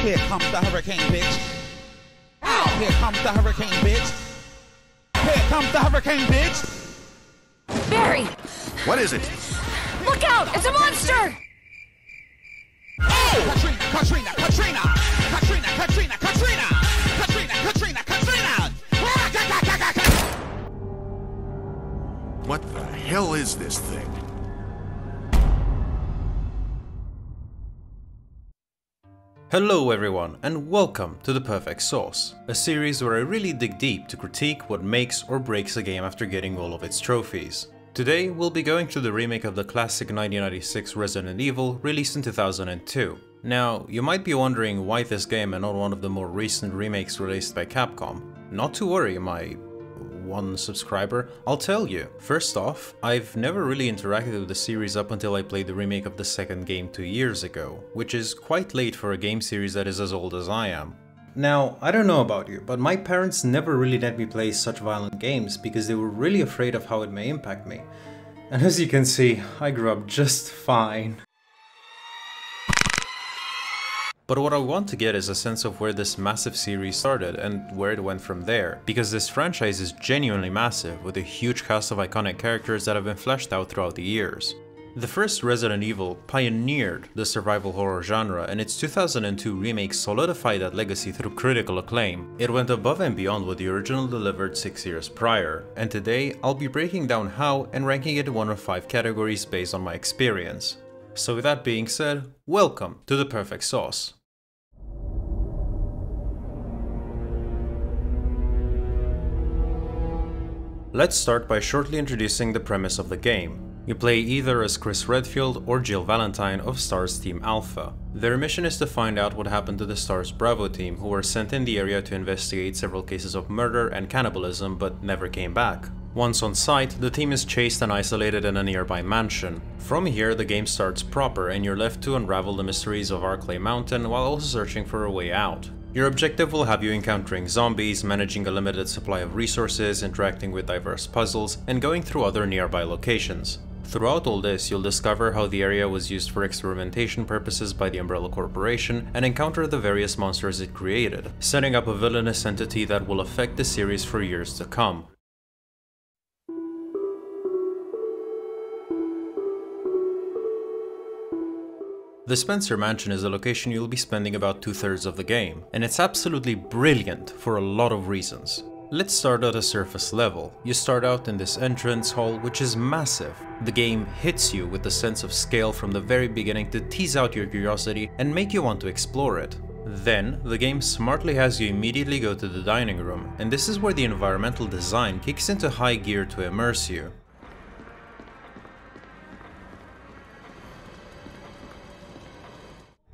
Here comes the hurricane, bitch. Ow, here comes the hurricane, bitch. Here comes the hurricane, bitch. Barry! What is it? Look out! It's a monster! Oh! Katrina, Katrina, Katrina! Katrina, Katrina, Katrina! Katrina, Katrina, Katrina! What the hell is this thing? Hello everyone, and welcome to The Perfect Sauce, a series where I really dig deep to critique what makes or breaks a game after getting all of its trophies. Today we'll be going through the remake of the classic 1996 Resident Evil, released in 2002. Now, you might be wondering why this game and not one of the more recent remakes released by Capcom. Not to worry, my one subscriber, I'll tell you. First off, I've never really interacted with the series up until I played the remake of the second game 2 years ago, which is quite late for a game series that is as old as I am. Now, I don't know about you, but my parents never really let me play such violent games because they were really afraid of how it may impact me. And as you can see, I grew up just fine. But what I want to get is a sense of where this massive series started and where it went from there, because this franchise is genuinely massive, with a huge cast of iconic characters that have been fleshed out throughout the years. The first Resident Evil pioneered the survival horror genre, and its 2002 remake solidified that legacy through critical acclaim. It went above and beyond what the original delivered 6 years prior, and today I'll be breaking down how and ranking it in 1 of 5 categories based on my experience. So with that being said, welcome to The Perfect Sauce. Let's start by shortly introducing the premise of the game. You play either as Chris Redfield or Jill Valentine of STARS Team Alpha. Their mission is to find out what happened to the STARS Bravo team, who were sent in the area to investigate several cases of murder and cannibalism but never came back. Once on site, the team is chased and isolated in a nearby mansion. From here, the game starts proper and you're left to unravel the mysteries of Acclaim Mountain while also searching for a way out. Your objective will have you encountering zombies, managing a limited supply of resources, interacting with diverse puzzles, and going through other nearby locations. Throughout all this, you'll discover how the area was used for experimentation purposes by the Umbrella Corporation and encounter the various monsters it created, setting up a villainous entity that will affect the series for years to come. The Spencer Mansion is a location you'll be spending about 2/3 of the game, and it's absolutely brilliant for a lot of reasons. Let's start at a surface level. You start out in this entrance hall, which is massive. The game hits you with a sense of scale from the very beginning to tease out your curiosity and make you want to explore it. Then, the game smartly has you immediately go to the dining room, and this is where the environmental design kicks into high gear to immerse you.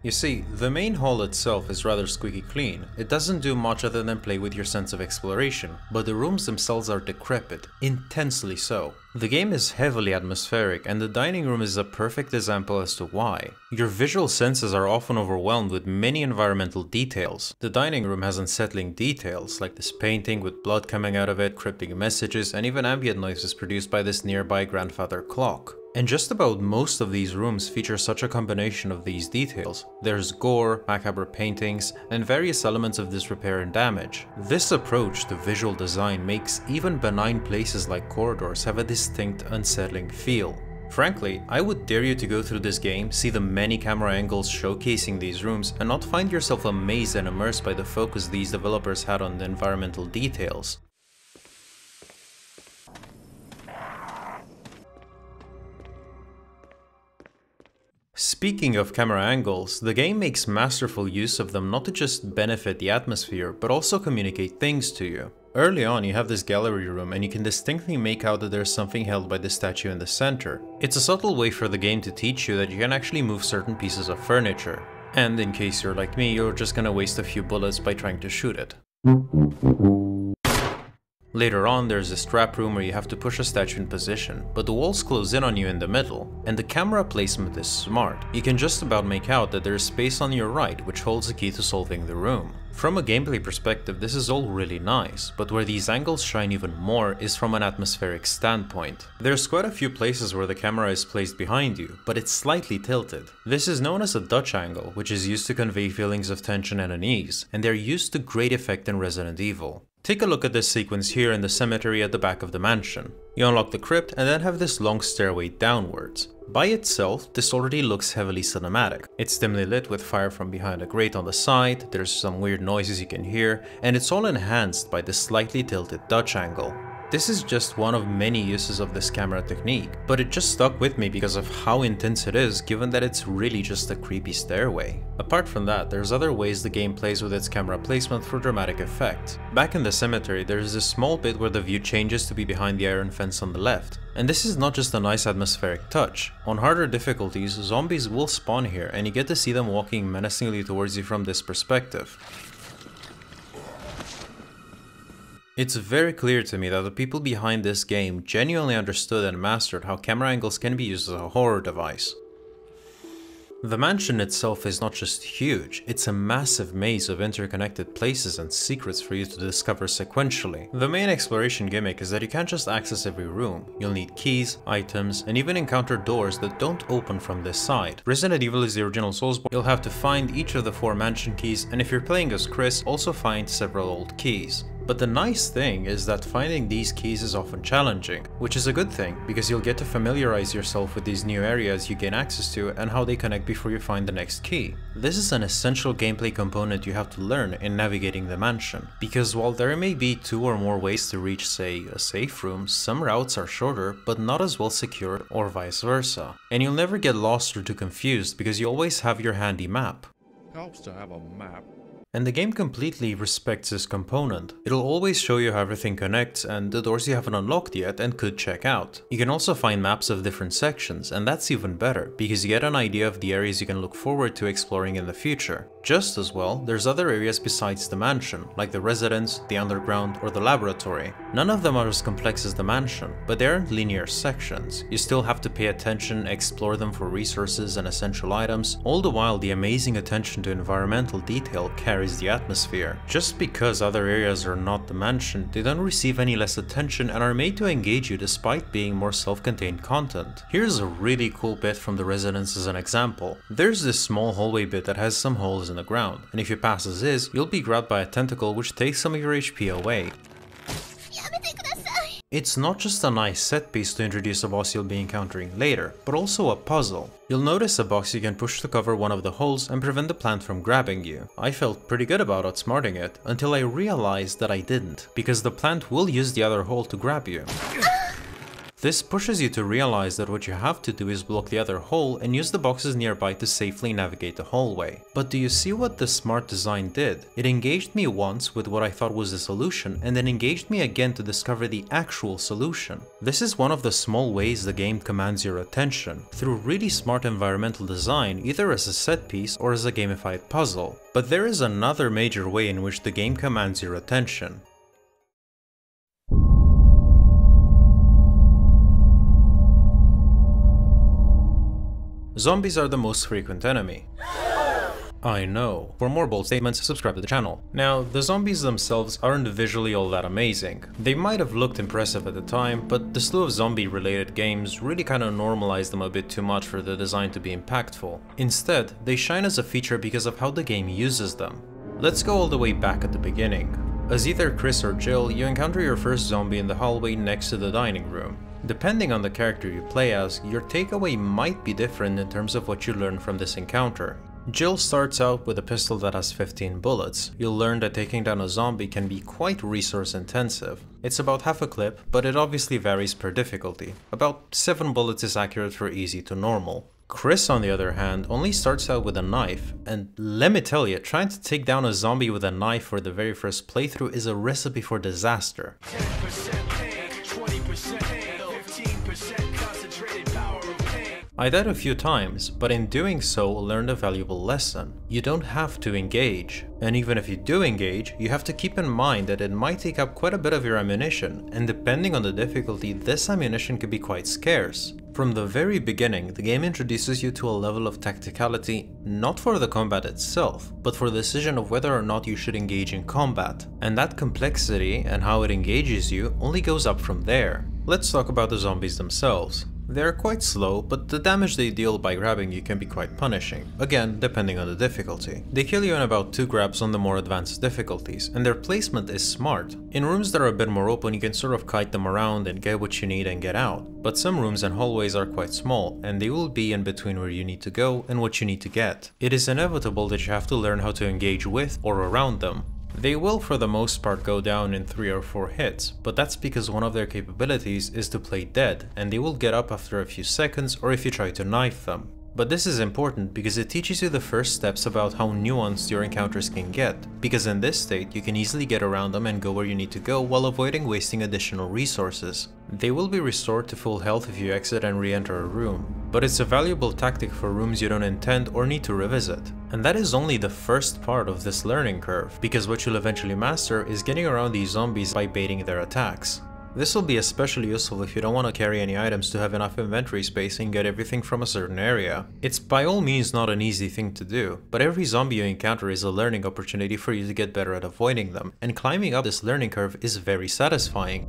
You see, the main hall itself is rather squeaky clean. It doesn't do much other than play with your sense of exploration, but the rooms themselves are decrepit, intensely so. The game is heavily atmospheric, and the dining room is a perfect example as to why. Your visual senses are often overwhelmed with many environmental details. The dining room has unsettling details, like this painting with blood coming out of it, cryptic messages, and even ambient noises produced by this nearby grandfather clock. And just about most of these rooms feature such a combination of these details. There's gore, macabre paintings, and various elements of disrepair and damage. This approach to visual design makes even benign places like corridors have a distinct, unsettling feel. Frankly, I would dare you to go through this game, see the many camera angles showcasing these rooms, and not find yourself amazed and immersed by the focus these developers had on the environmental details. Speaking of camera angles, the game makes masterful use of them not to just benefit the atmosphere, but also communicate things to you. Early on, you have this gallery room and you can distinctly make out that there's something held by the statue in the center. It's a subtle way for the game to teach you that you can actually move certain pieces of furniture. And in case you're like me, you're just gonna waste a few bullets by trying to shoot it. Later on, there's this trap room where you have to push a statue in position, but the walls close in on you in the middle, and the camera placement is smart. You can just about make out that there is space on your right which holds the key to solving the room. From a gameplay perspective, this is all really nice, but where these angles shine even more is from an atmospheric standpoint. There's quite a few places where the camera is placed behind you, but it's slightly tilted. This is known as a Dutch angle, which is used to convey feelings of tension and unease, and they're used to great effect in Resident Evil. Take a look at this sequence here in the cemetery at the back of the mansion. You unlock the crypt and then have this long stairway downwards. By itself, this already looks heavily cinematic. It's dimly lit with fire from behind a grate on the side, there's some weird noises you can hear, and it's all enhanced by this slightly tilted Dutch angle. This is just one of many uses of this camera technique, but it just stuck with me because of how intense it is, given that it's really just a creepy stairway. Apart from that, there's other ways the game plays with its camera placement for dramatic effect. Back in the cemetery, there's this small bit where the view changes to be behind the iron fence on the left. And this is not just a nice atmospheric touch. On harder difficulties, zombies will spawn here and you get to see them walking menacingly towards you from this perspective. It's very clear to me that the people behind this game genuinely understood and mastered how camera angles can be used as a horror device. The mansion itself is not just huge, it's a massive maze of interconnected places and secrets for you to discover sequentially. The main exploration gimmick is that you can't just access every room. You'll need keys, items, and even encounter doors that don't open from this side. Resident Evil is the original Soulsborne. You'll have to find each of the 4 mansion keys, and if you're playing as Chris, also find several old keys. But the nice thing is that finding these keys is often challenging, which is a good thing because you'll get to familiarize yourself with these new areas you gain access to and how they connect before you find the next key. This is an essential gameplay component you have to learn in navigating the mansion, because while there may be 2 or more ways to reach, say, a safe room, some routes are shorter but not as well secured, or vice versa. And you'll never get lost or too confused because you always have your handy map. Helps to have a map. And the game completely respects this component. It'll always show you how everything connects and the doors you haven't unlocked yet and could check out. You can also find maps of different sections, and that's even better because you get an idea of the areas you can look forward to exploring in the future. Just as well, there's other areas besides the mansion, like the residence, the underground, or the laboratory. None of them are as complex as the mansion, but they aren't linear sections. You still have to pay attention, explore them for resources and essential items, all the while the amazing attention to environmental detail carries the atmosphere. Just because other areas are not the mansion, they don't receive any less attention and are made to engage you despite being more self-contained content. Here's a really cool bit from the residence as an example. There's this small hallway bit that has some holes in the ground, and if you pass as is, you'll be grabbed by a tentacle which takes some of your HP away. It's not just a nice set piece to introduce a boss you'll be encountering later, but also a puzzle. You'll notice a box you can push to cover one of the holes and prevent the plant from grabbing you. I felt pretty good about outsmarting it, until I realized that I didn't, because the plant will use the other hole to grab you. This pushes you to realize that what you have to do is block the other hole and use the boxes nearby to safely navigate the hallway. But do you see what the smart design did? It engaged me once with what I thought was the solution, and then engaged me again to discover the actual solution. This is one of the small ways the game commands your attention, through really smart environmental design, either as a set piece or as a gamified puzzle. But there is another major way in which the game commands your attention. Zombies are the most frequent enemy. I know. For more bold statements, subscribe to the channel. Now, the zombies themselves aren't visually all that amazing. They might have looked impressive at the time, but the slew of zombie-related games really kinda normalized them a bit too much for the design to be impactful. Instead, they shine as a feature because of how the game uses them. Let's go all the way back at the beginning. As either Chris or Jill, you encounter your first zombie in the hallway next to the dining room. Depending on the character you play as, your takeaway might be different in terms of what you learn from this encounter. Jill starts out with a pistol that has 15 bullets. You'll learn that taking down a zombie can be quite resource intensive. It's about half a clip, but it obviously varies per difficulty. About 7 bullets is accurate for easy to normal. Chris, on the other hand, only starts out with a knife, and let me tell you, trying to take down a zombie with a knife for the very first playthrough is a recipe for disaster. 10% pain, 20% pain, 15% concentrated power of pain. I died a few times, but in doing so learned a valuable lesson. You don't have to engage. And even if you do engage, you have to keep in mind that it might take up quite a bit of your ammunition, and depending on the difficulty, this ammunition could be quite scarce. From the very beginning, the game introduces you to a level of tacticality, not for the combat itself, but for the decision of whether or not you should engage in combat. And that complexity and how it engages you only goes up from there. Let's talk about the zombies themselves. They're quite slow, but the damage they deal by grabbing you can be quite punishing, again depending on the difficulty. They kill you in about 2 grabs on the more advanced difficulties, and their placement is smart. In rooms that are a bit more open, you can sort of kite them around and get what you need and get out, but some rooms and hallways are quite small, and they will be in between where you need to go and what you need to get. It is inevitable that you have to learn how to engage with or around them. They will for the most part go down in 3 or 4 hits, but that's because one of their capabilities is to play dead, and they will get up after a few seconds or if you try to knife them. But this is important because it teaches you the first steps about how nuanced your encounters can get, because in this state you can easily get around them and go where you need to go while avoiding wasting additional resources. They will be restored to full health if you exit and re-enter a room, but it's a valuable tactic for rooms you don't intend or need to revisit. And that is only the first part of this learning curve, because what you'll eventually master is getting around these zombies by baiting their attacks. This will be especially useful if you don't want to carry any items to have enough inventory space and get everything from a certain area. It's by all means not an easy thing to do, but every zombie you encounter is a learning opportunity for you to get better at avoiding them, and climbing up this learning curve is very satisfying.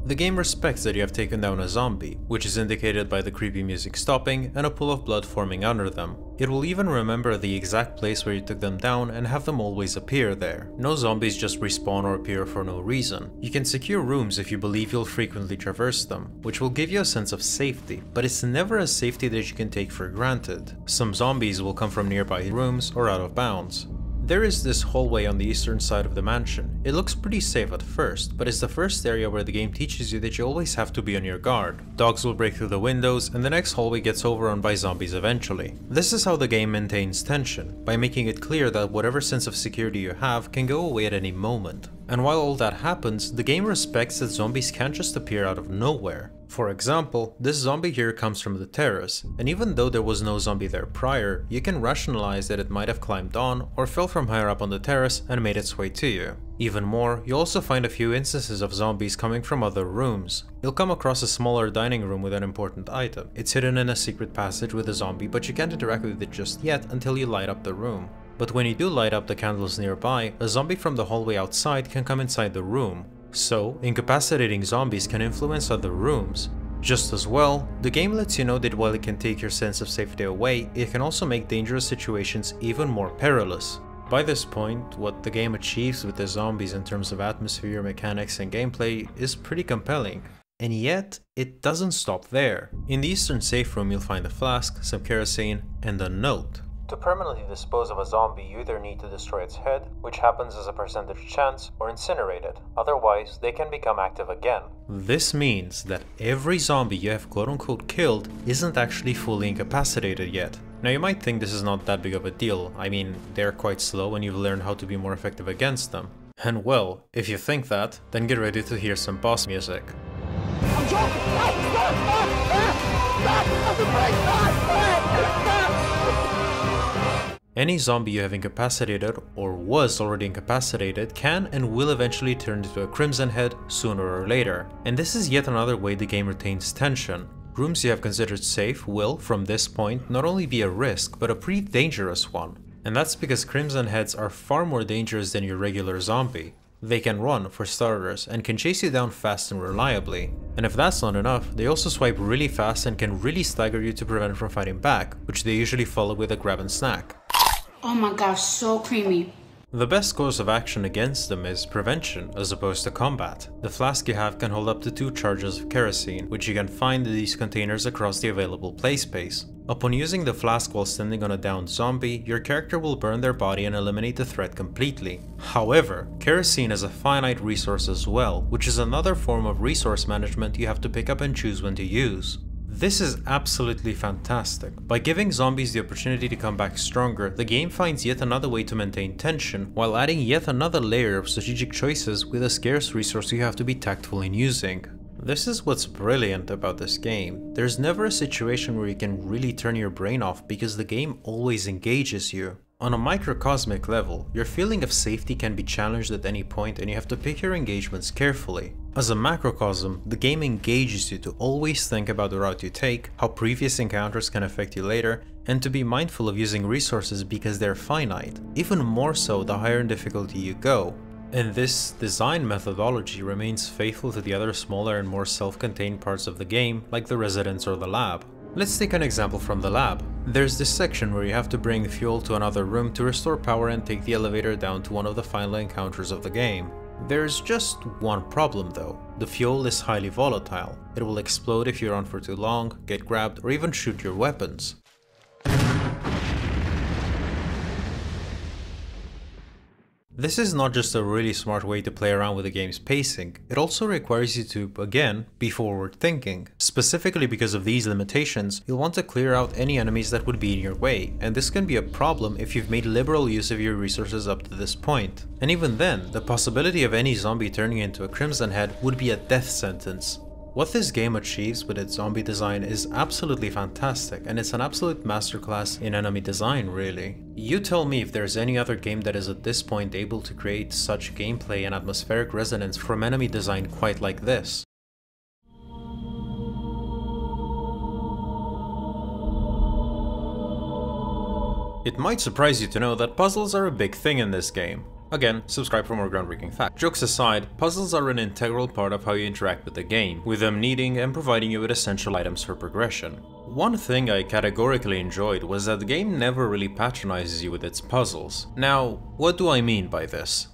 The game respects that you have taken down a zombie, which is indicated by the creepy music stopping and a pool of blood forming under them. It will even remember the exact place where you took them down and have them always appear there. No zombies just respawn or appear for no reason. You can secure rooms if you believe you'll frequently traverse them, which will give you a sense of safety, but it's never a safety that you can take for granted. Some zombies will come from nearby rooms or out of bounds. There is this hallway on the eastern side of the mansion. It looks pretty safe at first, but it's the first area where the game teaches you that you always have to be on your guard. Dogs will break through the windows, and the next hallway gets overrun by zombies eventually. This is how the game maintains tension, by making it clear that whatever sense of security you have can go away at any moment. And while all that happens, the game respects that zombies can't just appear out of nowhere. For example, this zombie here comes from the terrace, and even though there was no zombie there prior, you can rationalize that it might have climbed on or fell from higher up on the terrace and made its way to you. Even more, you also find a few instances of zombies coming from other rooms. You'll come across a smaller dining room with an important item. It's hidden in a secret passage with a zombie, but you can't interact with it just yet until you light up the room. But when you do light up the candles nearby, a zombie from the hallway outside can come inside the room. So, incapacitating zombies can influence other rooms. Just as well, the game lets you know that while it can take your sense of safety away, it can also make dangerous situations even more perilous. By this point, what the game achieves with the zombies in terms of atmosphere, mechanics and gameplay is pretty compelling. And yet, it doesn't stop there. In the eastern safe room you'll find a flask, some kerosene, and a note. To permanently dispose of a zombie, you either need to destroy its head, which happens as a percentage chance, or incinerate it. Otherwise, they can become active again. This means that every zombie you have quote-unquote killed isn't actually fully incapacitated yet. Now you might think this is not that big of a deal. I mean, they're quite slow and you've learned how to be more effective against them. And well, if you think that, then get ready to hear some boss music. Any zombie you have incapacitated, or was already incapacitated, can and will eventually turn into a crimson head sooner or later. And this is yet another way the game retains tension. Rooms you have considered safe will, from this point, not only be a risk, but a pretty dangerous one. And that's because crimson heads are far more dangerous than your regular zombie. They can run, for starters, and can chase you down fast and reliably. And if that's not enough, they also swipe really fast and can really stagger you to prevent from fighting back, which they usually follow with a grab and snack. Oh my gosh, so creamy. The best course of action against them is prevention as opposed to combat. The flask you have can hold up to 2 charges of kerosene, which you can find in these containers across the available play space. Upon using the flask while standing on a downed zombie, your character will burn their body and eliminate the threat completely. However, kerosene is a finite resource as well, which is another form of resource management you have to pick up and choose when to use. This is absolutely fantastic. By giving zombies the opportunity to come back stronger, the game finds yet another way to maintain tension, while adding yet another layer of strategic choices with a scarce resource you have to be tactful in using. This is what's brilliant about this game. There's never a situation where you can really turn your brain off because the game always engages you. On a microcosmic level, your feeling of safety can be challenged at any point and you have to pick your engagements carefully. As a macrocosm, the game engages you to always think about the route you take, how previous encounters can affect you later, and to be mindful of using resources because they're finite, even more so the higher in difficulty you go. And this design methodology remains faithful to the other smaller and more self-contained parts of the game, like the residence or the lab. Let's take an example from the lab. There's this section where you have to bring fuel to another room to restore power and take the elevator down to one of the final encounters of the game. There's just one problem though. The fuel is highly volatile. It will explode if you're on for too long, get grabbed, or even shoot your weapons. This is not just a really smart way to play around with the game's pacing, it also requires you to, again, be forward thinking. Specifically because of these limitations, you'll want to clear out any enemies that would be in your way, and this can be a problem if you've made liberal use of your resources up to this point. And even then, the possibility of any zombie turning into a Crimson Head would be a death sentence. What this game achieves with its zombie design is absolutely fantastic, and it's an absolute masterclass in enemy design, really. You tell me if there's any other game that is at this point able to create such gameplay and atmospheric resonance from enemy design quite like this. It might surprise you to know that puzzles are a big thing in this game. Again, subscribe for more groundbreaking facts. Jokes aside, puzzles are an integral part of how you interact with the game, with them needing and providing you with essential items for progression. One thing I categorically enjoyed was that the game never really patronizes you with its puzzles. Now, what do I mean by this?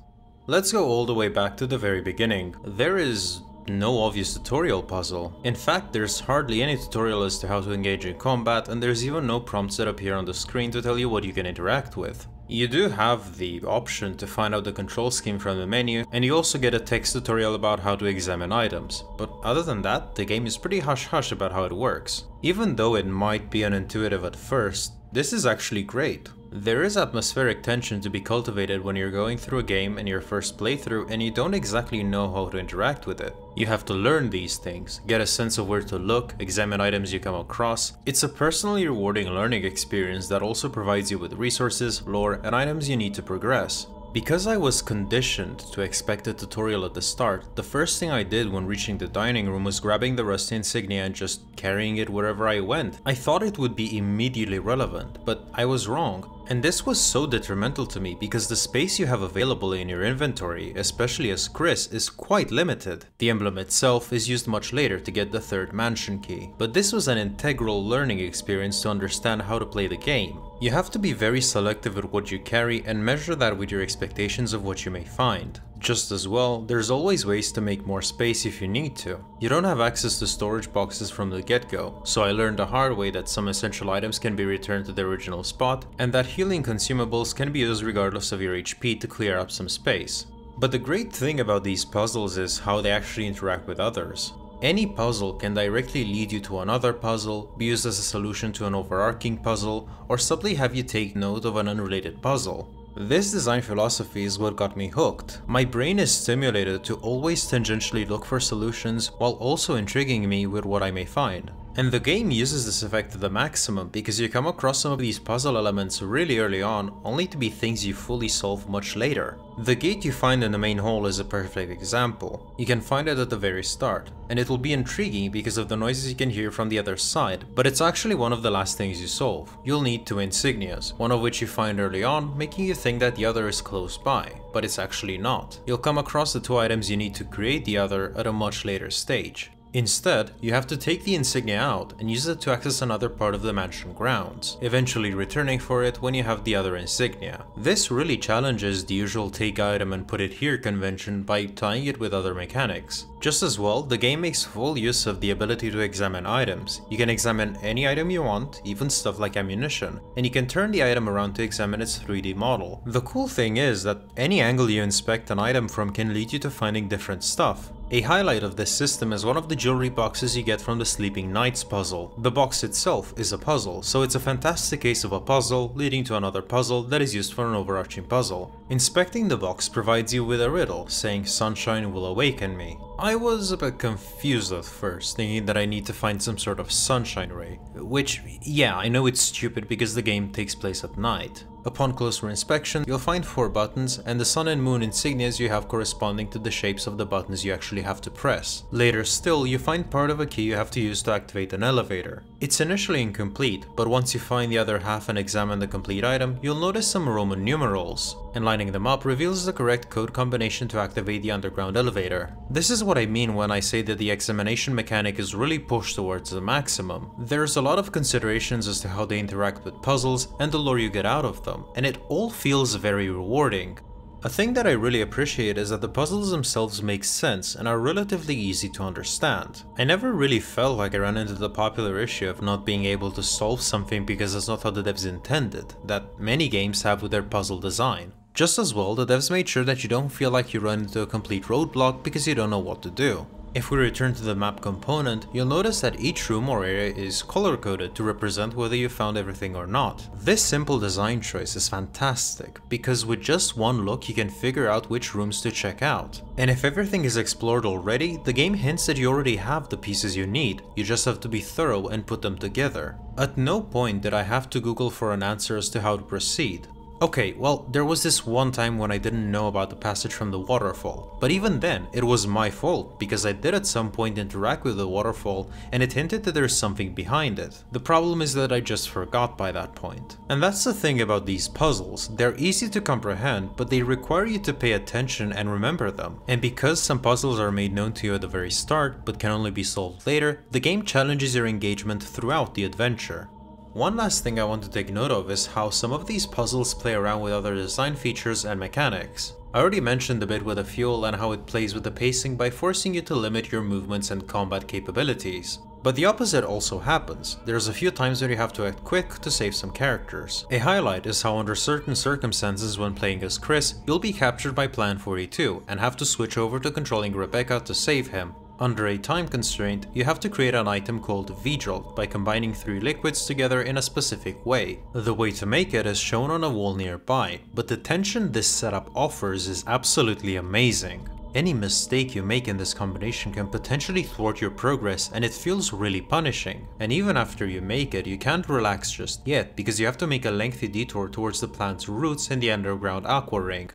Let's go all the way back to the very beginning. There is no obvious tutorial puzzle. In fact, there's hardly any tutorial as to how to engage in combat, and there's even no prompts that appear on the screen to tell you what you can interact with. You do have the option to find out the control scheme from the menu, and you also get a text tutorial about how to examine items, but other than that, the game is pretty hush-hush about how it works. Even though it might be unintuitive at first, this is actually great. There is atmospheric tension to be cultivated when you're going through a game in your first playthrough and you don't exactly know how to interact with it. You have to learn these things, get a sense of where to look, examine items you come across. It's a personally rewarding learning experience that also provides you with resources, lore, and items you need to progress. Because I was conditioned to expect a tutorial at the start, the first thing I did when reaching the dining room was grabbing the rusty insignia and just carrying it wherever I went. I thought it would be immediately relevant, but I was wrong. And this was so detrimental to me because the space you have available in your inventory, especially as Chris, is quite limited. The emblem itself is used much later to get the third mansion key, but this was an integral learning experience to understand how to play the game. You have to be very selective with what you carry and measure that with your expectations of what you may find. Just as well, there's always ways to make more space if you need to. You don't have access to storage boxes from the get-go, so I learned the hard way that some essential items can be returned to their original spot, and that healing consumables can be used regardless of your HP to clear up some space. But the great thing about these puzzles is how they actually interact with others. Any puzzle can directly lead you to another puzzle, be used as a solution to an overarching puzzle, or subtly have you take note of an unrelated puzzle. This design philosophy is what got me hooked. My brain is stimulated to always tangentially look for solutions while also intriguing me with what I may find. And the game uses this effect to the maximum because you come across some of these puzzle elements really early on, only to be things you fully solve much later. The gate you find in the main hall is a perfect example. You can find it at the very start, and it will be intriguing because of the noises you can hear from the other side, but it's actually one of the last things you solve. You'll need two insignias, one of which you find early on, making you think that the other is close by, but it's actually not. You'll come across the two items you need to create the other at a much later stage. Instead, you have to take the insignia out and use it to access another part of the mansion grounds, eventually returning for it when you have the other insignia. This really challenges the usual take item and put it here convention by tying it with other mechanics. Just as well, the game makes full use of the ability to examine items. You can examine any item you want, even stuff like ammunition, and you can turn the item around to examine its 3D model. The cool thing is that any angle you inspect an item from can lead you to finding different stuff. A highlight of this system is one of the jewelry boxes you get from the Sleeping Knights puzzle. The box itself is a puzzle, so it's a fantastic case of a puzzle leading to another puzzle that is used for an overarching puzzle. Inspecting the box provides you with a riddle, saying "Sunshine will awaken me." I was a bit confused at first, thinking that I need to find some sort of sunshine ray, which, yeah, I know it's stupid because the game takes place at night. Upon closer inspection, you'll find 4 buttons, and the sun and moon insignias you have corresponding to the shapes of the buttons you actually have to press. Later still, you find part of a key you have to use to activate an elevator. It's initially incomplete, but once you find the other half and examine the complete item, you'll notice some Roman numerals, and lining them up reveals the correct code combination to activate the underground elevator. This is what I mean when I say that the examination mechanic is really pushed towards the maximum. There's a lot of considerations as to how they interact with puzzles and the lore you get out of them, and it all feels very rewarding. A thing that I really appreciate is that the puzzles themselves make sense and are relatively easy to understand. I never really felt like I ran into the popular issue of not being able to solve something because that's not how the devs intended, that many games have with their puzzle design. Just as well, the devs made sure that you don't feel like you run into a complete roadblock because you don't know what to do. If we return to the map component, you'll notice that each room or area is color-coded to represent whether you found everything or not. This simple design choice is fantastic, because with just one look you can figure out which rooms to check out. And if everything is explored already, the game hints that you already have the pieces you need, you just have to be thorough and put them together. At no point did I have to Google for an answer as to how to proceed. Okay, well, there was this one time when I didn't know about the passage from the waterfall, but even then, it was my fault, because I did at some point interact with the waterfall and it hinted that there's something behind it. The problem is that I just forgot by that point. And that's the thing about these puzzles, they're easy to comprehend, but they require you to pay attention and remember them. And because some puzzles are made known to you at the very start, but can only be solved later, the game challenges your engagement throughout the adventure. One last thing I want to take note of is how some of these puzzles play around with other design features and mechanics. I already mentioned a bit with the fuel and how it plays with the pacing by forcing you to limit your movements and combat capabilities. But the opposite also happens. There's a few times where you have to act quick to save some characters. A highlight is how under certain circumstances when playing as Chris, you'll be captured by Plan 42 and have to switch over to controlling Rebecca to save him. Under a time constraint, you have to create an item called V-Jolt by combining 3 liquids together in a specific way. The way to make it is shown on a wall nearby, but the tension this setup offers is absolutely amazing. Any mistake you make in this combination can potentially thwart your progress, and it feels really punishing. And even after you make it, you can't relax just yet because you have to make a lengthy detour towards the plant's roots in the underground aqua ring.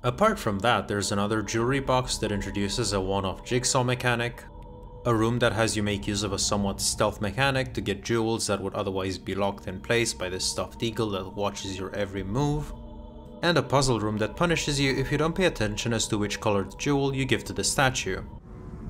Apart from that, there's another jewelry box that introduces a one-off jigsaw mechanic, a room that has you make use of a somewhat stealth mechanic to get jewels that would otherwise be locked in place by this stuffed eagle that watches your every move, and a puzzle room that punishes you if you don't pay attention as to which colored jewel you give to the statue.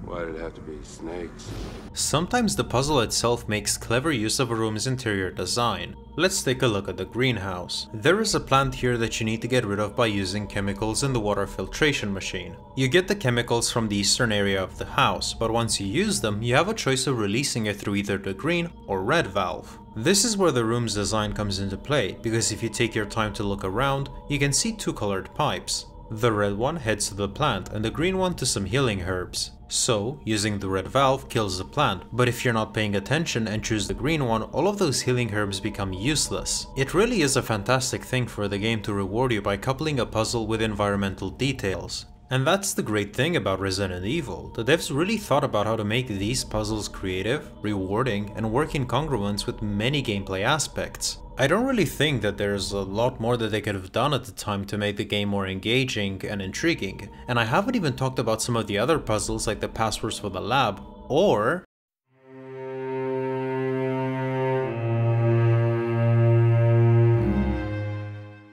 Why did it have to be snakes? Sometimes the puzzle itself makes clever use of a room's interior design. Let's take a look at the greenhouse. There is a plant here that you need to get rid of by using chemicals in the water filtration machine. You get the chemicals from the eastern area of the house, but once you use them, you have a choice of releasing it through either the green or red valve. This is where the room's design comes into play, because if you take your time to look around, you can see 2 colored pipes. The red one heads to the plant and the green one to some healing herbs. So, using the red valve kills the plant, but if you're not paying attention and choose the green one, all of those healing herbs become useless. It really is a fantastic thing for the game to reward you by coupling a puzzle with environmental details. And that's the great thing about Resident Evil. The devs really thought about how to make these puzzles creative, rewarding, and work in congruence with many gameplay aspects. I don't really think that there's a lot more that they could have done at the time to make the game more engaging and intriguing, and I haven't even talked about some of the other puzzles like the passwords for the lab, or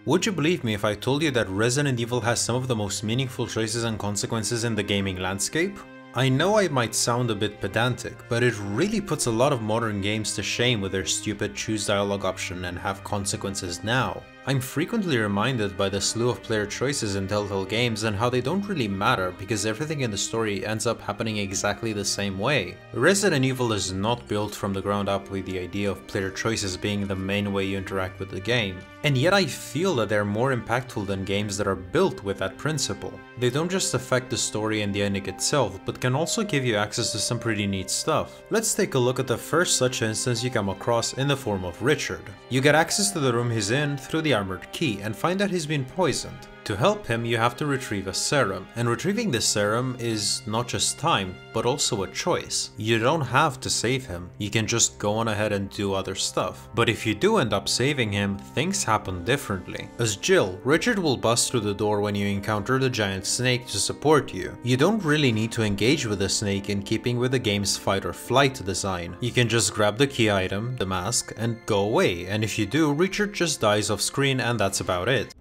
would you believe me if I told you that Resident Evil has some of the most meaningful choices and consequences in the gaming landscape? I know I might sound a bit pedantic, but it really puts a lot of modern games to shame with their stupid choose dialogue option and have consequences now. I'm frequently reminded by the slew of player choices in Telltale games and how they don't really matter because everything in the story ends up happening exactly the same way. Resident Evil is not built from the ground up with the idea of player choices being the main way you interact with the game. And yet I feel that they're more impactful than games that are built with that principle. They don't just affect the story and the ending itself, but can also give you access to some pretty neat stuff. Let's take a look at the first such instance you come across in the form of Richard. You get access to the room he's in through the armored key and find out he's been poisoned. To help him, you have to retrieve a serum, and retrieving this serum is not just time, but also a choice. You don't have to save him, you can just go on ahead and do other stuff. But if you do end up saving him, things happen differently. As Jill, Richard will bust through the door when you encounter the giant snake to support you. You don't really need to engage with the snake in keeping with the game's fight or flight design. You can just grab the key item, the mask, and go away, and if you do, Richard just dies off screen and that's about it.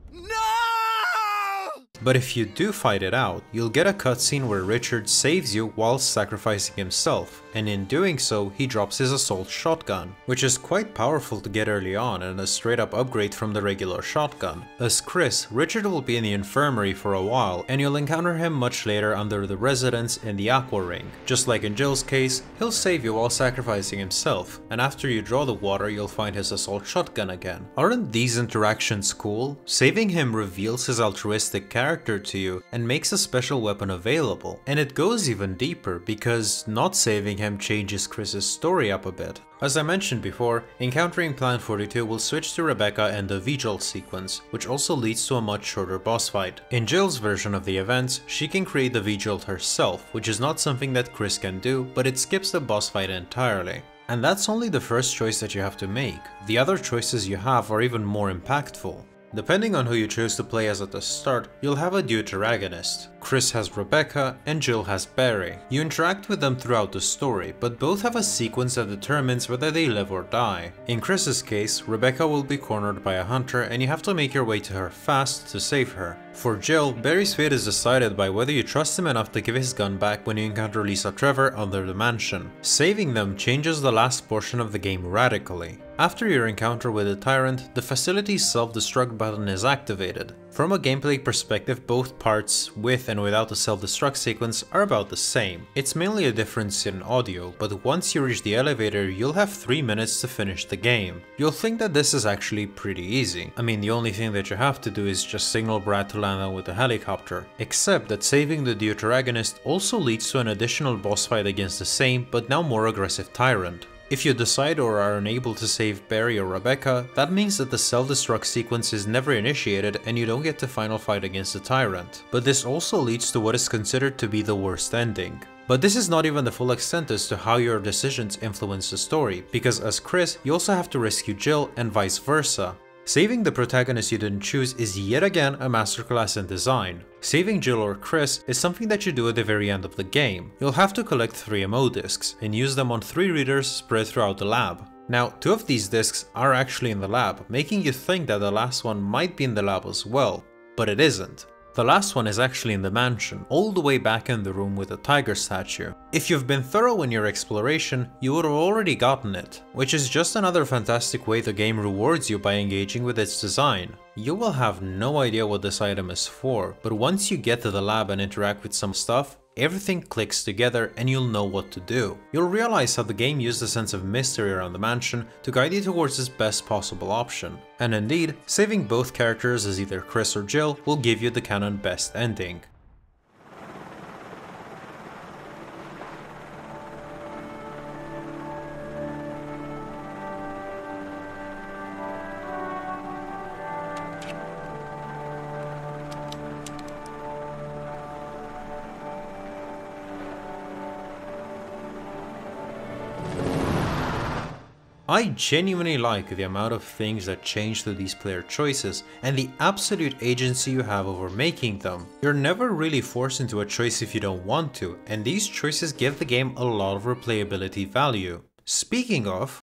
But if you do fight it out, you'll get a cutscene where Richard saves you while sacrificing himself, and in doing so, he drops his assault shotgun, which is quite powerful to get early on and a straight up upgrade from the regular shotgun. As Chris, Richard will be in the infirmary for a while, and you'll encounter him much later under the residence in the Aqua Ring. Just like in Jill's case, he'll save you while sacrificing himself, and after you draw the water, you'll find his assault shotgun again. Aren't these interactions cool? Saving him reveals his altruistic character to you and makes a special weapon available. And it goes even deeper because not saving him changes Chris's story up a bit. As I mentioned before, encountering Plan 42 will switch to Rebecca and the Vigil sequence, which also leads to a much shorter boss fight. In Jill's version of the events, she can create the Vigil herself, which is not something that Chris can do, but it skips the boss fight entirely. And that's only the first choice that you have to make. The other choices you have are even more impactful. Depending on who you choose to play as at the start, you'll have a deuteragonist. Chris has Rebecca and Jill has Barry. You interact with them throughout the story, but both have a sequence that determines whether they live or die. In Chris's case, Rebecca will be cornered by a hunter and you have to make your way to her fast to save her. For Jill, Barry's fate is decided by whether you trust him enough to give his gun back when you encounter Lisa Trevor under the mansion. Saving them changes the last portion of the game radically. After your encounter with the Tyrant, the facility's self-destruct button is activated. From a gameplay perspective, both parts, with and without the self-destruct sequence, are about the same. It's mainly a difference in audio, but once you reach the elevator, you'll have 3 minutes to finish the game. You'll think that this is actually pretty easy. I mean, the only thing that you have to do is just signal Brad to land on with a helicopter. Except that saving the deuteragonist also leads to an additional boss fight against the same, but now more aggressive Tyrant. If you decide or are unable to save Barry or Rebecca, that means that the self-destruct sequence is never initiated and you don't get to final fight against the Tyrant. But this also leads to what is considered to be the worst ending. But this is not even the full extent as to how your decisions influence the story, because as Chris, you also have to rescue Jill and vice versa. Saving the protagonist you didn't choose is yet again a masterclass in design. Saving Jill or Chris is something that you do at the very end of the game. You'll have to collect 3 ammo discs and use them on 3 readers spread throughout the lab. Now, 2 of these discs are actually in the lab, making you think that the last one might be in the lab as well, but it isn't. The last one is actually in the mansion, all the way back in the room with the tiger statue. If you've been thorough in your exploration, you would have already gotten it, which is just another fantastic way the game rewards you by engaging with its design. You will have no idea what this item is for, but once you get to the lab and interact with some stuff, everything clicks together and you'll know what to do. You'll realize how the game used a sense of mystery around the mansion to guide you towards its best possible option. And indeed, saving both characters as either Chris or Jill will give you the canon best ending. I genuinely like the amount of things that change through these player choices and the absolute agency you have over making them. You're never really forced into a choice if you don't want to, and these choices give the game a lot of replayability value. Speaking of,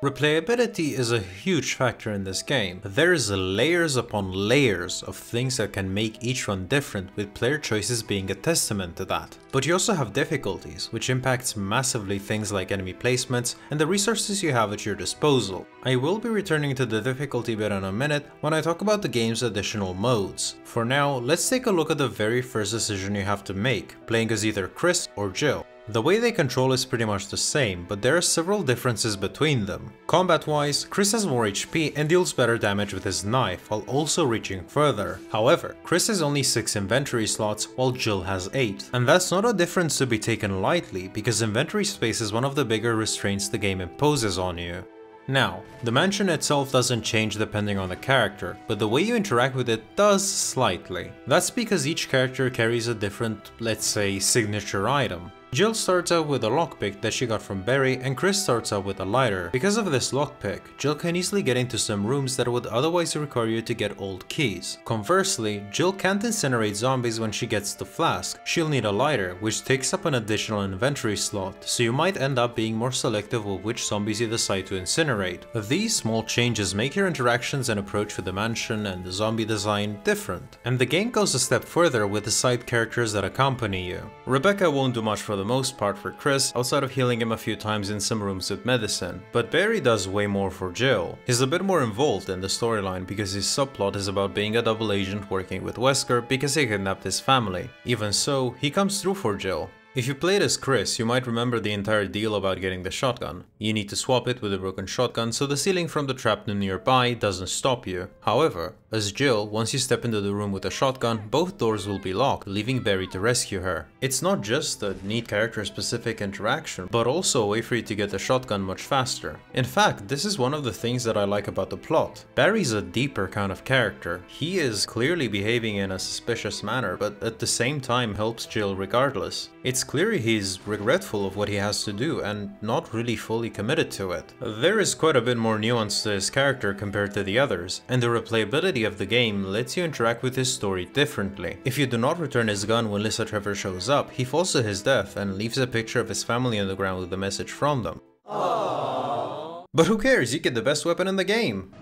Replayability is a huge factor in this game. There's layers upon layers of things that can make each run different, with player choices being a testament to that. But you also have difficulties, which impacts massively things like enemy placements and the resources you have at your disposal. I will be returning to the difficulty bit in a minute when I talk about the game's additional modes. For now, let's take a look at the very first decision you have to make, playing as either Chris or Jill. The way they control is pretty much the same, but there are several differences between them. Combat-wise, Chris has more HP and deals better damage with his knife, while also reaching further. However, Chris has only 6 inventory slots, while Jill has 8. And that's not a difference to be taken lightly, because inventory space is one of the bigger restraints the game imposes on you. Now, the mansion itself doesn't change depending on the character, but the way you interact with it does slightly. That's because each character carries a different, let's say, signature item. Jill starts out with a lockpick that she got from Barry, and Chris starts out with a lighter. Because of this lockpick, Jill can easily get into some rooms that would otherwise require you to get old keys. Conversely, Jill can't incinerate zombies when she gets the flask. She'll need a lighter, which takes up an additional inventory slot, so you might end up being more selective with which zombies you decide to incinerate. These small changes make your interactions and approach with the mansion and the zombie design different. And the game goes a step further with the side characters that accompany you. Rebecca won't do much for the most part for Chris, outside of healing him a few times in some rooms with medicine, but Barry does way more for Jill. He's a bit more involved in the storyline because his subplot is about being a double agent working with Wesker because he kidnapped his family. Even so, he comes through for Jill. If you played as Chris, you might remember the entire deal about getting the shotgun. You need to swap it with a broken shotgun so the ceiling from the trap nearby doesn't stop you. However, as Jill, once you step into the room with a shotgun, both doors will be locked, leaving Barry to rescue her. It's not just a neat character-specific interaction, but also a way for you to get the shotgun much faster. In fact, this is one of the things that I like about the plot. Barry's a deeper kind of character. He is clearly behaving in a suspicious manner, but at the same time helps Jill regardless. It's clear he's regretful of what he has to do and not really fully committed to it. There is quite a bit more nuance to his character compared to the others, and the replayability of the game lets you interact with his story differently. If you do not return his gun when Lisa Trevor shows up, he falls to his death and leaves a picture of his family on the ground with a message from them. Aww. But who cares, you get the best weapon in the game!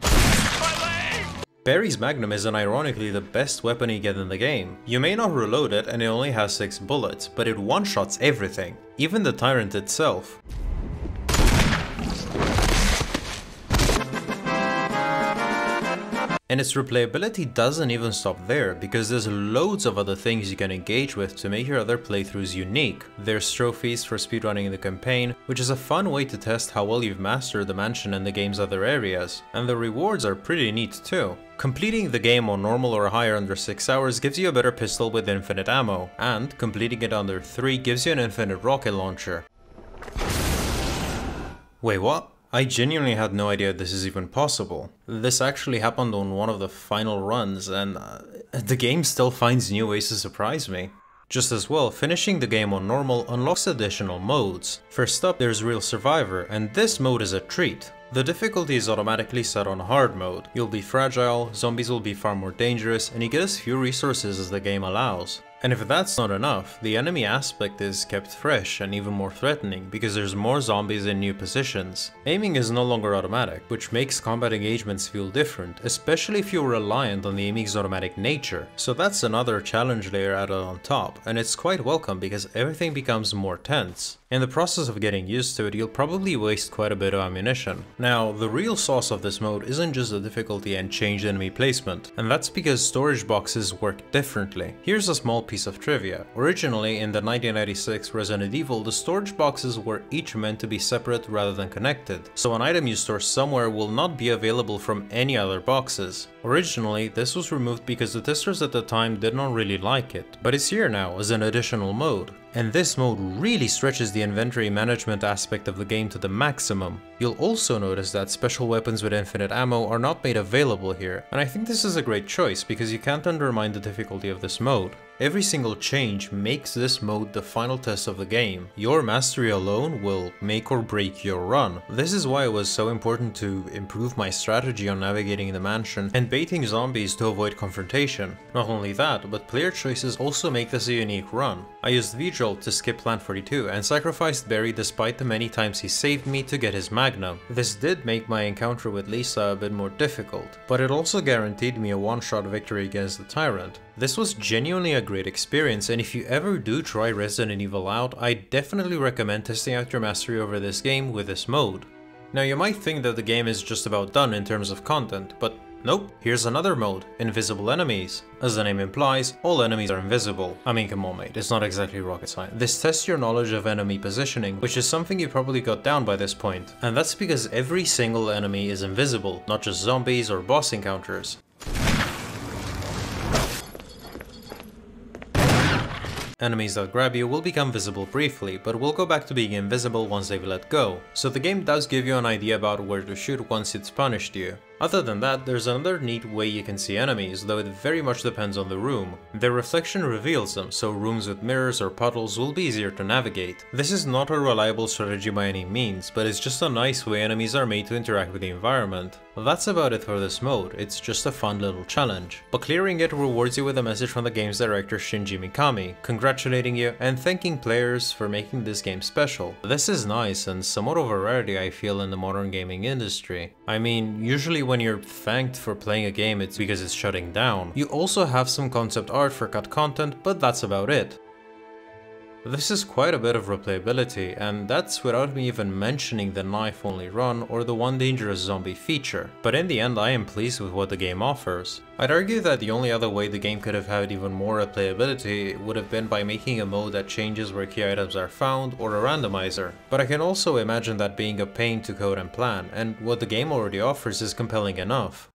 Barry's Magnum is unironically the best weapon you get in the game. You may not reload it and it only has 6 bullets, but it one-shots everything, even the Tyrant itself. And its replayability doesn't even stop there, because there's loads of other things you can engage with to make your other playthroughs unique. There's trophies for speedrunning the campaign, which is a fun way to test how well you've mastered the mansion and the game's other areas. And the rewards are pretty neat too. Completing the game on normal or higher under 6 hours gives you a better pistol with infinite ammo, and completing it under 3 gives you an infinite rocket launcher. Wait, what? I genuinely had no idea this is even possible. This actually happened on one of the final runs, and the game still finds new ways to surprise me. Just as well, finishing the game on normal unlocks additional modes. First up, there's Real Survivor, and this mode is a treat. The difficulty is automatically set on hard mode. You'll be fragile, zombies will be far more dangerous, and you get as few resources as the game allows. And if that's not enough, the enemy aspect is kept fresh and even more threatening because there's more zombies in new positions. Aiming is no longer automatic, which makes combat engagements feel different, especially if you're reliant on the aiming's automatic nature. So that's another challenge layer added on top, and it's quite welcome because everything becomes more tense. In the process of getting used to it, you'll probably waste quite a bit of ammunition. Now, the real sauce of this mode isn't just the difficulty and changed enemy placement, and that's because storage boxes work differently. Here's a small piece of trivia. Originally, in the 1996 Resident Evil, the storage boxes were each meant to be separate rather than connected, so an item you store somewhere will not be available from any other boxes. Originally, this was removed because the testers at the time did not really like it, but it's here now as an additional mode. And this mode really stretches the inventory management aspect of the game to the maximum. You'll also notice that special weapons with infinite ammo are not made available here, and I think this is a great choice because you can't undermine the difficulty of this mode. Every single change makes this mode the final test of the game. Your mastery alone will make or break your run. This is why it was so important to improve my strategy on navigating the mansion and baiting zombies to avoid confrontation. Not only that, but player choices also make this a unique run. I used V-Jolt to skip Plant 42 and sacrificed Barry despite the many times he saved me to get his Magnum. This did make my encounter with Lisa a bit more difficult, but it also guaranteed me a one-shot victory against the Tyrant. This was genuinely a great experience, and if you ever do try Resident Evil out, I definitely recommend testing out your mastery over this game with this mode. Now you might think that the game is just about done in terms of content, but nope, here's another mode, Invisible Enemies. As the name implies, all enemies are invisible. I mean, come on mate, it's not exactly rocket science. This tests your knowledge of enemy positioning, which is something you probably got down by this point. And that's because every single enemy is invisible, not just zombies or boss encounters. Enemies that grab you will become visible briefly, but will go back to being invisible once they've let go, so the game does give you an idea about where to shoot once it's punished you. Other than that, there's another neat way you can see enemies, though it very much depends on the room. Their reflection reveals them, so rooms with mirrors or puddles will be easier to navigate. This is not a reliable strategy by any means, but it's just a nice way enemies are made to interact with the environment. That's about it for this mode, it's just a fun little challenge. But clearing it rewards you with a message from the game's director Shinji Mikami, congratulating you and thanking players for making this game special. This is nice and somewhat of a rarity I feel in the modern gaming industry. I mean, usually when you're thanked for playing a game it's because it's shutting down. You also have some concept art for cut content, but that's about it. This is quite a bit of replayability, and that's without me even mentioning the knife-only run or the one dangerous zombie feature. But in the end I am pleased with what the game offers. I'd argue that the only other way the game could have had even more replayability would have been by making a mode that changes where key items are found or a randomizer. But I can also imagine that being a pain to code and plan, and what the game already offers is compelling enough.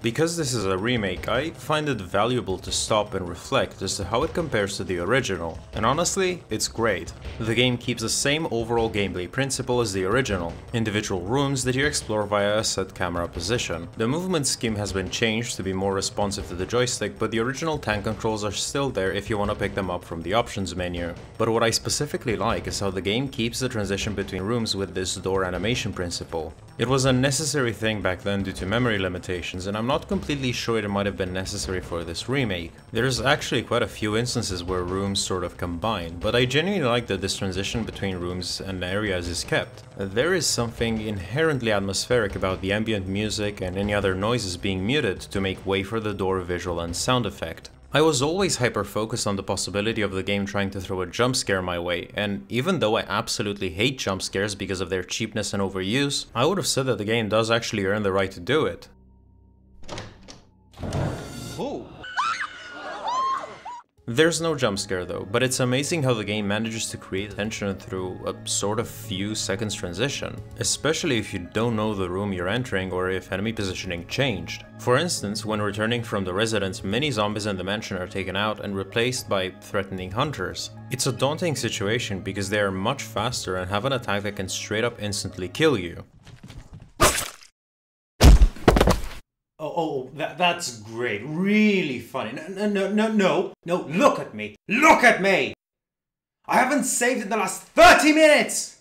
Because this is a remake, I find it valuable to stop and reflect as to how it compares to the original, and honestly, it's great. The game keeps the same overall gameplay principle as the original, individual rooms that you explore via a set camera position. The movement scheme has been changed to be more responsive to the joystick, but the original tank controls are still there if you want to pick them up from the options menu. But what I specifically like is how the game keeps the transition between rooms with this door animation principle. It was a necessary thing back then due to memory limitations, and I'm not completely sure it might have been necessary for this remake. There's actually quite a few instances where rooms sort of combine, but I genuinely like that this transition between rooms and areas is kept. There is something inherently atmospheric about the ambient music and any other noises being muted to make way for the door visual and sound effect. I was always hyper-focused on the possibility of the game trying to throw a jump scare my way, and even though I absolutely hate jump scares because of their cheapness and overuse, I would have said that the game does actually earn the right to do it. Ooh. There's no jump scare though, but it's amazing how the game manages to create tension through a sort of few seconds transition, especially if you don't know the room you're entering or if enemy positioning changed. For instance, when returning from the residence, many zombies in the mansion are taken out and replaced by threatening hunters. It's a daunting situation because they are much faster and have an attack that can straight up instantly kill you. That's great. Really funny. No, look at me. Look at me! I haven't saved in the last 30 minutes!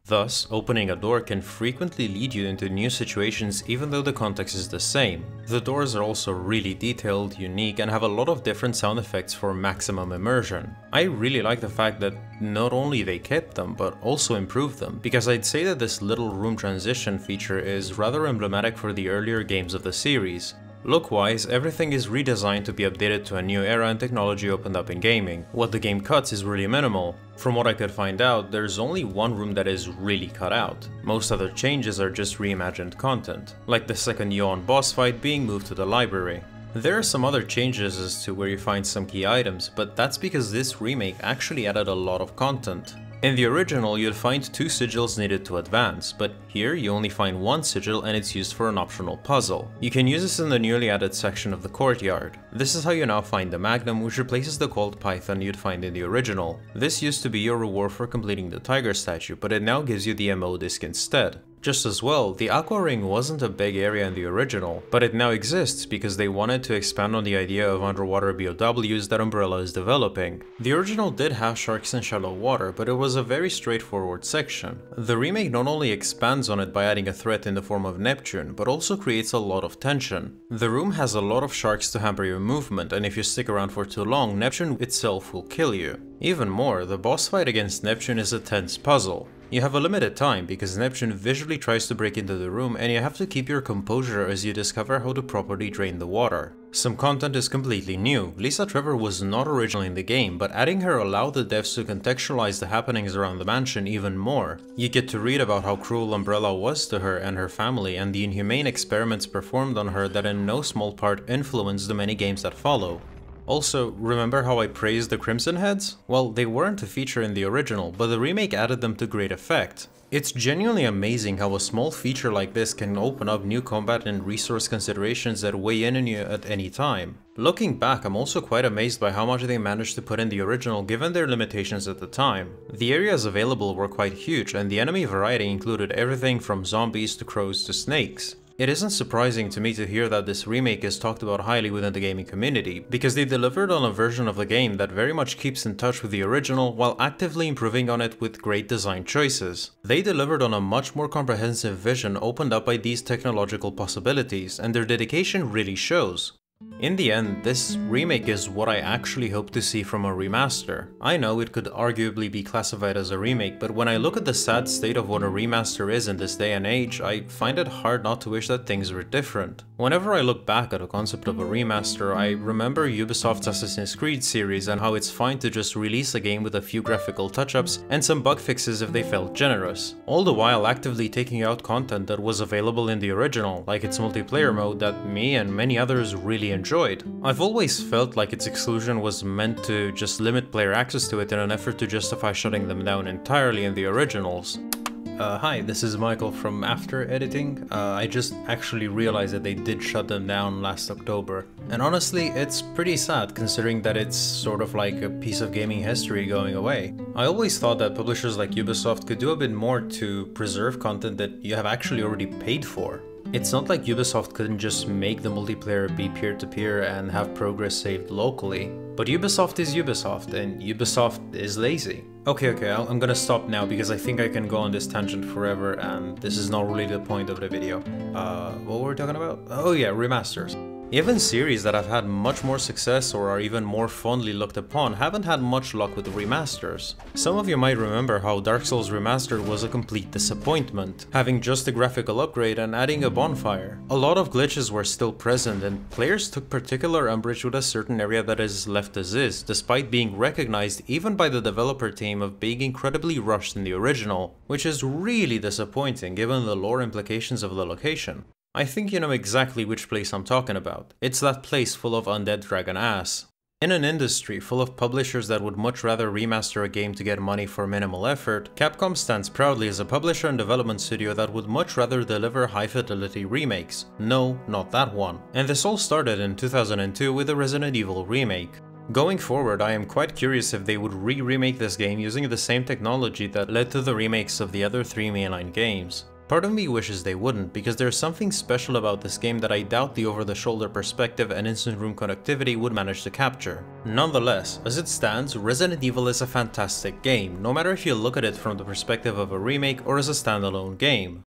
Thus, opening a door can frequently lead you into new situations even though the context is the same. The doors are also really detailed, unique, and have a lot of different sound effects for maximum immersion. I really like the fact that not only they kept them, but also improved them, because I'd say that this little room transition feature is rather emblematic for the earlier games of the series. Look-wise, everything is redesigned to be updated to a new era and technology opened up in gaming. What the game cuts is really minimal. From what I could find out, there's only one room that is really cut out. Most other changes are just reimagined content, like the second Yawn boss fight being moved to the library. There are some other changes as to where you find some key items, but that's because this remake actually added a lot of content. In the original, you'd find 2 sigils needed to advance, but here you only find 1 sigil and it's used for an optional puzzle. You can use this in the newly added section of the courtyard. This is how you now find the Magnum, which replaces the coiled python you'd find in the original. This used to be your reward for completing the tiger statue, but it now gives you the MO disc instead. Just as well, the Aqua Ring wasn't a big area in the original, but it now exists because they wanted to expand on the idea of underwater BOWs that Umbrella is developing. The original did have sharks in shallow water, but it was a very straightforward section. The remake not only expands on it by adding a threat in the form of Neptune, but also creates a lot of tension. The room has a lot of sharks to hamper your movement, and if you stick around for too long, Neptune itself will kill you. Even more, the boss fight against Neptune is a tense puzzle. You have a limited time because Neptune visually tries to break into the room and you have to keep your composure as you discover how to properly drain the water. Some content is completely new. Lisa Trevor was not originally in the game, but adding her allowed the devs to contextualize the happenings around the mansion even more. You get to read about how cruel Umbrella was to her and her family and the inhumane experiments performed on her that in no small part influenced the many games that follow. Also, remember how I praised the Crimson Heads? Well, they weren't a feature in the original, but the remake added them to great effect. It's genuinely amazing how a small feature like this can open up new combat and resource considerations that weigh in on you at any time. Looking back, I'm also quite amazed by how much they managed to put in the original given their limitations at the time. The areas available were quite huge, and the enemy variety included everything from zombies to crows to snakes. It isn't surprising to me to hear that this remake is talked about highly within the gaming community, because they delivered on a version of the game that very much keeps in touch with the original while actively improving on it with great design choices. They delivered on a much more comprehensive vision opened up by these technological possibilities, and their dedication really shows. In the end, this remake is what I actually hope to see from a remaster. I know it could arguably be classified as a remake, but when I look at the sad state of what a remaster is in this day and age, I find it hard not to wish that things were different. Whenever I look back at the concept of a remaster, I remember Ubisoft's Assassin's Creed series and how it's fine to just release a game with a few graphical touch-ups and some bug fixes if they felt generous, all the while actively taking out content that was available in the original, like its multiplayer mode that me and many others really enjoyed. I've always felt like its exclusion was meant to just limit player access to it in an effort to justify shutting them down entirely in the originals. Hi, this is Michael from After Editing. I just actually realized that they did shut them down last October. And honestly, it's pretty sad considering that it's sort of like a piece of gaming history going away. I always thought that publishers like Ubisoft could do a bit more to preserve content that you have actually already paid for. It's not like Ubisoft couldn't just make the multiplayer be peer-to-peer and have progress saved locally. But Ubisoft is Ubisoft, and Ubisoft is lazy. Okay, I'm gonna stop now because I think I can go on this tangent forever and this is not really the point of the video. What were we talking about? Oh yeah, remasters. Even series that have had much more success or are even more fondly looked upon haven't had much luck with the remasters. Some of you might remember how Dark Souls Remastered was a complete disappointment, having just a graphical upgrade and adding a bonfire. A lot of glitches were still present and players took particular umbrage with a certain area that is left as is, despite being recognized even by the developer team of being incredibly rushed in the original, which is really disappointing given the lore implications of the location. I think you know exactly which place I'm talking about. It's that place full of undead dragon ass. In an industry full of publishers that would much rather remaster a game to get money for minimal effort, Capcom stands proudly as a publisher and development studio that would much rather deliver high-fidelity remakes. No, not that one. And this all started in 2002 with the Resident Evil remake. Going forward, I am quite curious if they would remake this game using the same technology that led to the remakes of the other 3 mainline games. Part of me wishes they wouldn't, because there's something special about this game that I doubt the over-the-shoulder perspective and instant room connectivity would manage to capture. Nonetheless, as it stands, Resident Evil is a fantastic game, no matter if you look at it from the perspective of a remake or as a standalone game.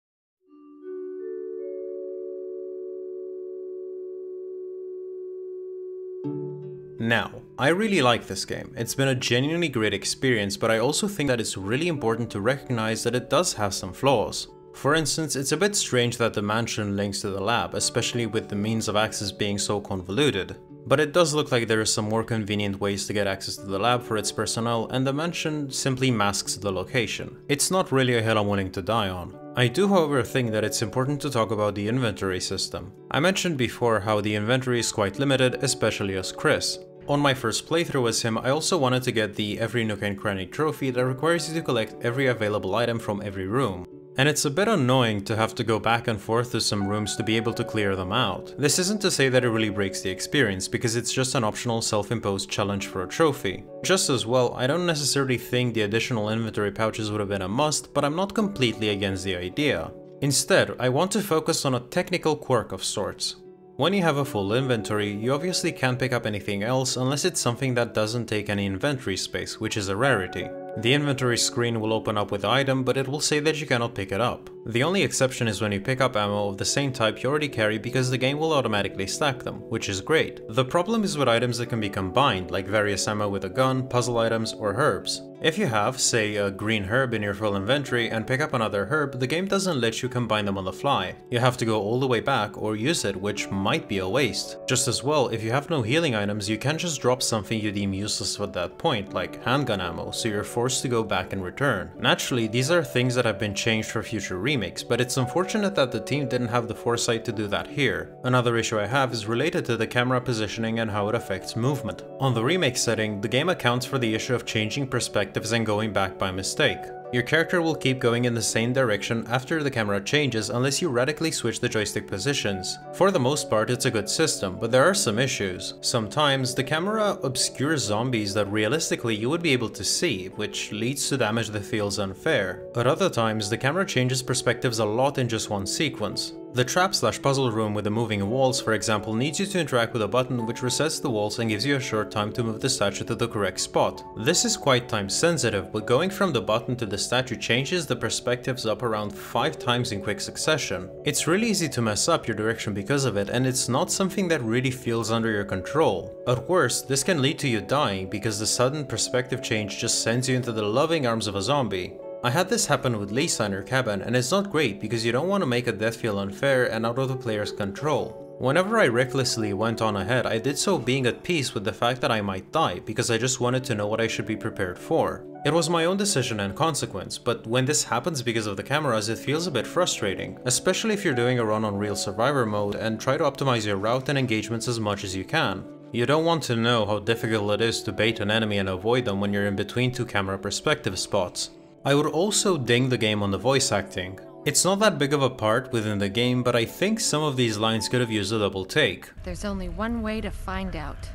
Now, I really like this game. It's been a genuinely great experience, but I also think that it's really important to recognize that it does have some flaws. For instance, it's a bit strange that the mansion links to the lab, especially with the means of access being so convoluted. But it does look like there are some more convenient ways to get access to the lab for its personnel, and the mansion simply masks the location. It's not really a hill I'm willing to die on. I do however think that it's important to talk about the inventory system. I mentioned before how the inventory is quite limited, especially as Chris. On my first playthrough as him, I also wanted to get the every nook and cranny trophy that requires you to collect every available item from every room. And it's a bit annoying to have to go back and forth to some rooms to be able to clear them out. This isn't to say that it really breaks the experience, because it's just an optional self-imposed challenge for a trophy. Just as well, I don't necessarily think the additional inventory pouches would have been a must, but I'm not completely against the idea. Instead, I want to focus on a technical quirk of sorts. When you have a full inventory, you obviously can't pick up anything else unless it's something that doesn't take any inventory space, which is a rarity. The inventory screen will open up with the item, but it will say that you cannot pick it up. The only exception is when you pick up ammo of the same type you already carry, because the game will automatically stack them, which is great. The problem is with items that can be combined, like various ammo with a gun, puzzle items, or herbs. If you have, say, a green herb in your full inventory and pick up another herb, the game doesn't let you combine them on the fly. You have to go all the way back or use it, which might be a waste. Just as well, if you have no healing items, you can't just drop something you deem useless at that point, like handgun ammo, so you're forced to go back and return. Naturally, these are things that have been changed for future remakes, but it's unfortunate that the team didn't have the foresight to do that here. Another issue I have is related to the camera positioning and how it affects movement. On the remake setting, the game accounts for the issue of changing perspectives and going back by mistake. Your character will keep going in the same direction after the camera changes unless you radically switch the joystick positions. For the most part, it's a good system, but there are some issues. Sometimes the camera obscures zombies that realistically you would be able to see, which leads to damage that feels unfair. At other times, the camera changes perspectives a lot in just one sequence. The trap/puzzle room with the moving walls, for example, needs you to interact with a button which resets the walls and gives you a short time to move the statue to the correct spot. This is quite time sensitive, but going from the button to the statue changes the perspectives up around 5 times in quick succession. It's really easy to mess up your direction because of it, and it's not something that really feels under your control. At worst, this can lead to you dying because the sudden perspective change just sends you into the loving arms of a zombie. I had this happen with Lisa in her cabin, and it's not great because you don't want to make a death feel unfair and out of the player's control. Whenever I recklessly went on ahead, I did so being at peace with the fact that I might die, because I just wanted to know what I should be prepared for. It was my own decision and consequence, but when this happens because of the cameras, it feels a bit frustrating, especially if you're doing a run on real survivor mode and try to optimize your route and engagements as much as you can. You don't want to know how difficult it is to bait an enemy and avoid them when you're in between 2 camera perspective spots. I would also ding the game on the voice acting. It's not that big of a part within the game, but I think some of these lines could have used a double take. There's only one way to find out.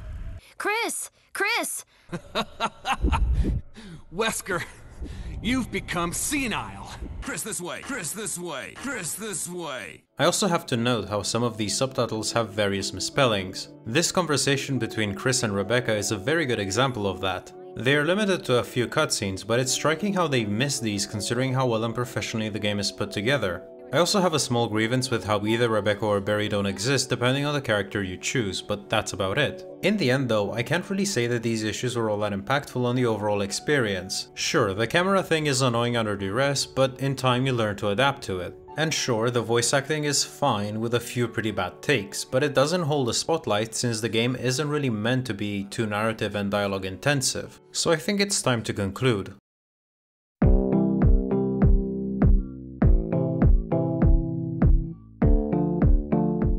Chris! Chris! Wesker, you've become senile. Chris, this way. Chris, this way. Chris, this way. I also have to note how some of these subtitles have various misspellings. This conversation between Chris and Rebecca is a very good example of that. They are limited to a few cutscenes, but it's striking how they miss these considering how well and professionally the game is put together. I also have a small grievance with how either Rebecca or Barry don't exist depending on the character you choose, but that's about it. In the end though, I can't really say that these issues were all that impactful on the overall experience. Sure, the camera thing is annoying under duress, but in time you learn to adapt to it. And sure, the voice acting is fine with a few pretty bad takes, but it doesn't hold the spotlight since the game isn't really meant to be too narrative and dialogue intensive. So I think it's time to conclude.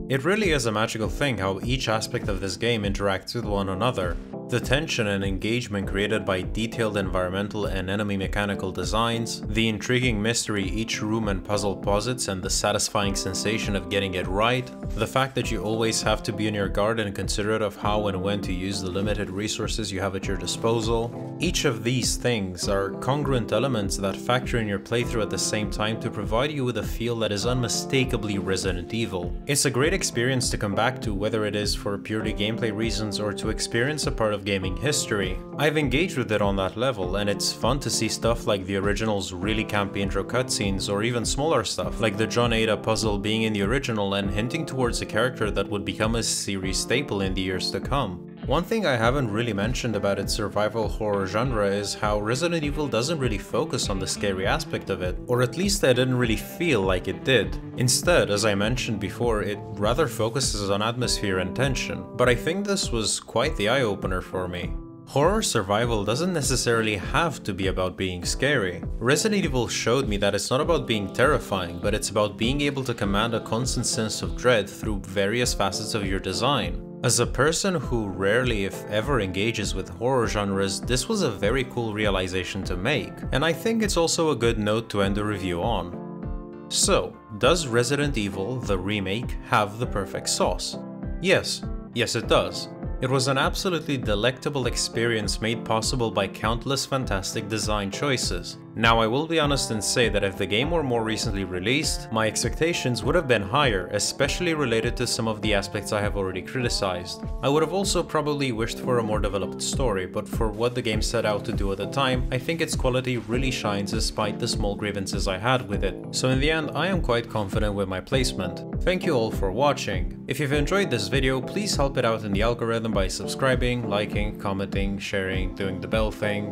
It really is a magical thing how each aspect of this game interacts with one another. The tension and engagement created by detailed environmental and enemy mechanical designs, the intriguing mystery each room and puzzle posits and the satisfying sensation of getting it right, the fact that you always have to be on your guard and considerate of how and when to use the limited resources you have at your disposal. Each of these things are congruent elements that factor in your playthrough at the same time to provide you with a feel that is unmistakably Resident Evil. It's a great experience to come back to, whether it is for purely gameplay reasons or to experience a part of gaming history. I've engaged with it on that level, and it's fun to see stuff like the original's really campy intro cutscenes, or even smaller stuff like the John Ada puzzle being in the original and hinting towards a character that would become a series staple in the years to come. One thing I haven't really mentioned about its survival horror genre is how Resident Evil doesn't really focus on the scary aspect of it, or at least I didn't really feel like it did. Instead, as I mentioned before, it rather focuses on atmosphere and tension, but I think this was quite the eye-opener for me. Horror survival doesn't necessarily have to be about being scary. Resident Evil showed me that it's not about being terrifying, but it's about being able to command a constant sense of dread through various facets of your design. As a person who rarely if ever engages with horror genres, this was a very cool realization to make, and I think it's also a good note to end the review on. So, does Resident Evil, the remake, have the perfect sauce? Yes it does. It was an absolutely delectable experience made possible by countless fantastic design choices. Now I will be honest and say that if the game were more recently released, my expectations would have been higher, especially related to some of the aspects I have already criticized. I would have also probably wished for a more developed story, but for what the game set out to do at the time, I think its quality really shines despite the small grievances I had with it. So in the end, I am quite confident with my placement. Thank you all for watching. If you've enjoyed this video, please help it out in the algorithm by subscribing, liking, commenting, sharing, doing the bell thing.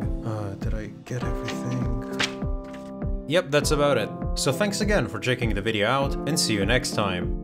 Did I get everything? Yep, that's about it. So thanks again for checking the video out, and see you next time.